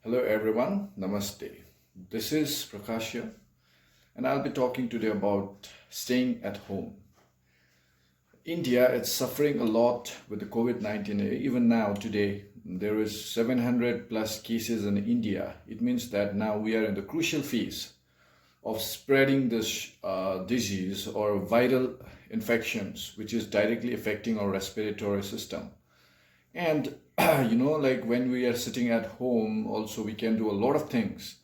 Hello everyone, Namaste. This is Prakashya and I'll be talking today about staying at home. India is suffering a lot with the COVID-19. Even now today there is 700 plus cases in India. It means that now we are in the crucial phase of spreading this disease or viral infections which is directly affecting our respiratory system. And like when we are sitting at home, also we can do a lot of things.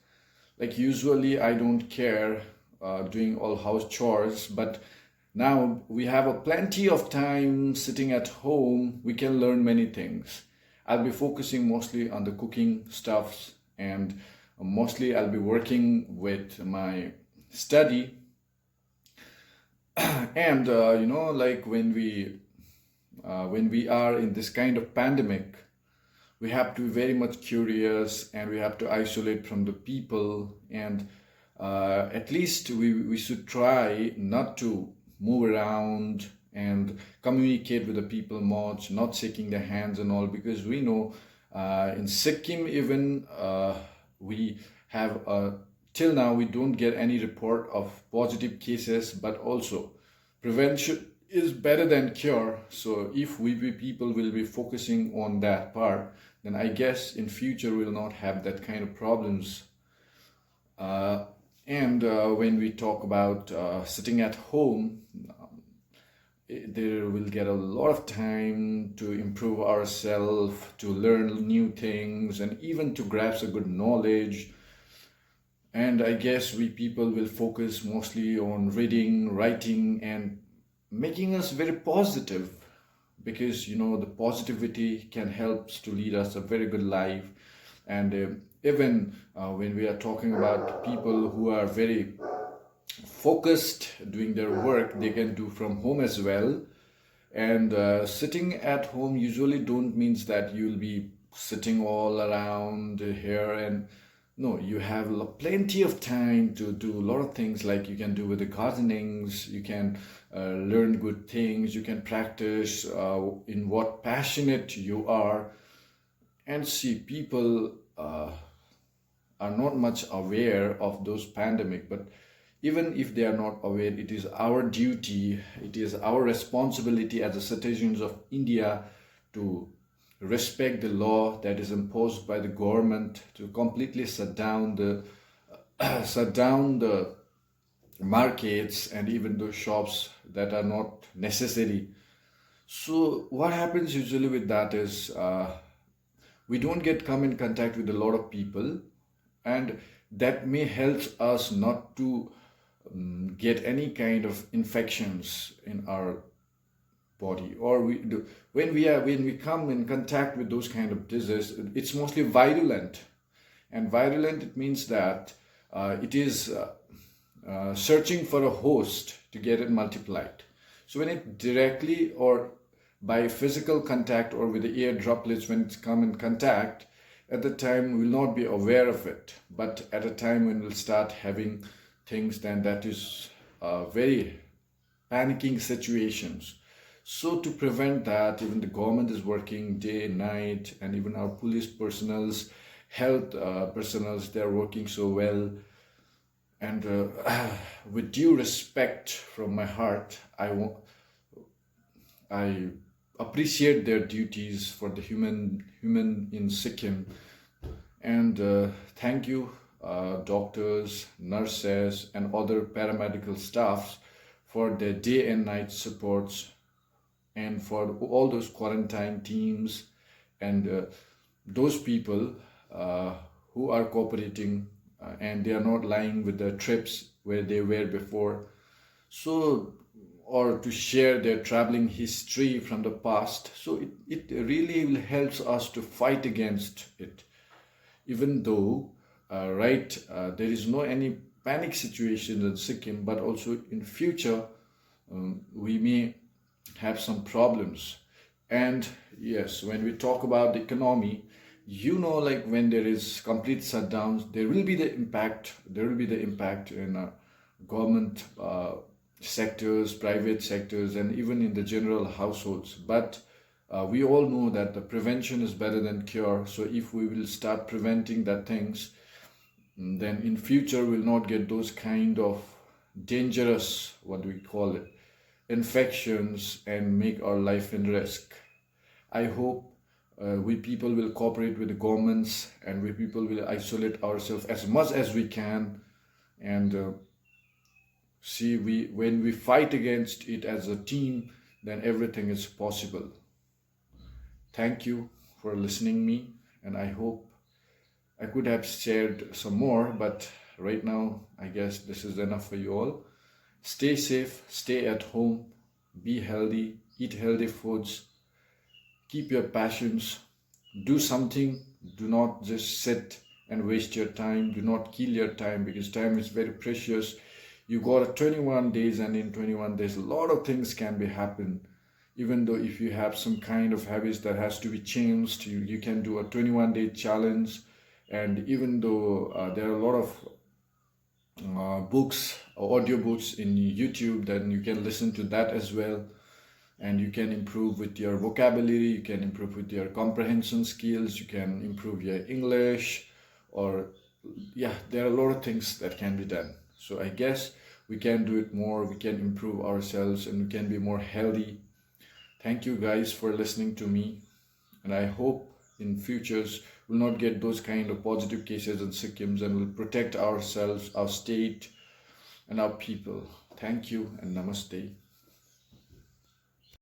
Like usually I don't care doing all house chores, but now we have a plenty of time sitting at home. We can learn many things. I'll be focusing mostly on the cooking stuffs, and mostly I'll be working with my study. And like when we are in this kind of pandemic, we have to be very much curious and we have to isolate from the people, and at least we should try not to move around and communicate with the people much, not shaking their hands and all, because we know in Sikkim even we have till now we don't get any report of positive cases, but also prevention is better than cure. So if we people will be focusing on that part, then I guess in future we'll not have that kind of problems. And when we talk about sitting at home, there will get a lot of time to improve ourselves, to learn new things, and even to grasp a good knowledge. And I guess we people will focus mostly on reading, writing, and making us very positive, because the positivity can help to lead us a very good life. And even when we are talking about people who are very focused doing their work, they can do from home as well. And sitting at home usually don't means that you'll be sitting all around here, and no, you have plenty of time to do a lot of things, like you can do with the gardenings, you can learn good things, you can practice in what passionate you are. And see, people are not much aware of those pandemic, but even if they are not aware, it is our duty, it is our responsibility as the citizens of India to respect the law that is imposed by the government, to completely shut down the markets and even those shops that are not necessary. So what happens usually with that is we don't get come in contact with a lot of people, and that may help us not to get any kind of infections in our body. Or when we come in contact with those kind of disease, it's mostly virulent. And virulent, it means that it is searching for a host to get it multiplied. So when it directly or by physical contact or with the air droplets, when it's come in contact, at the time we will not be aware of it. But at a time when we'll start having things, then that is very panicking situations. So to prevent that, even the government is working day and night, and even our police personnels, health personnels, they're working so well. And with due respect from my heart, I appreciate their duties for the human in Sikkim. And thank you, doctors, nurses, and other paramedical staffs for their day and night supports, and for all those quarantine teams, and those people who are cooperating, and they are not lying with the trips where they were before. So, or to share their traveling history from the past. So it really will helps us to fight against it. Even though, there is no any panic situation in Sikkim, but also in future we may have some problems. And yes, when we talk about the economy, like when there is complete shutdowns, there will be the impact in government sectors, private sectors, and even in the general households. But We all know that the prevention is better than cure. So if we will start preventing that things, then in future we'll not get those kind of dangerous, what do we call it, infections and make our life in risk. I hope we people will cooperate with the governments, and we people will isolate ourselves as much as we can, and see, when we fight against it as a team, then everything is possible. Thank you for listening me, and I hope I could have shared some more, but right now I guess this is enough for you all. Stay safe, stay at home, be healthy, eat healthy foods, keep your passions, do something. Do not just sit and waste your time. Do not kill your time, because time is very precious. You got a 21 days, and in 21 days a lot of things can be happen. Even though if you have some kind of habits that has to be changed, you can do a 21-day challenge. And even though there are a lot of books or audiobooks in YouTube, then you can listen to that as well, and you can improve with your vocabulary, you can improve with your comprehension skills, you can improve your English, or yeah, there are a lot of things that can be done. So I guess we can do it more, we can improve ourselves, and we can be more healthy. Thank you guys for listening to me, and I hope in futures we'll not get those kind of positive cases in Sikkims, and we'll protect ourselves, our state, and our people. Thank you and namaste.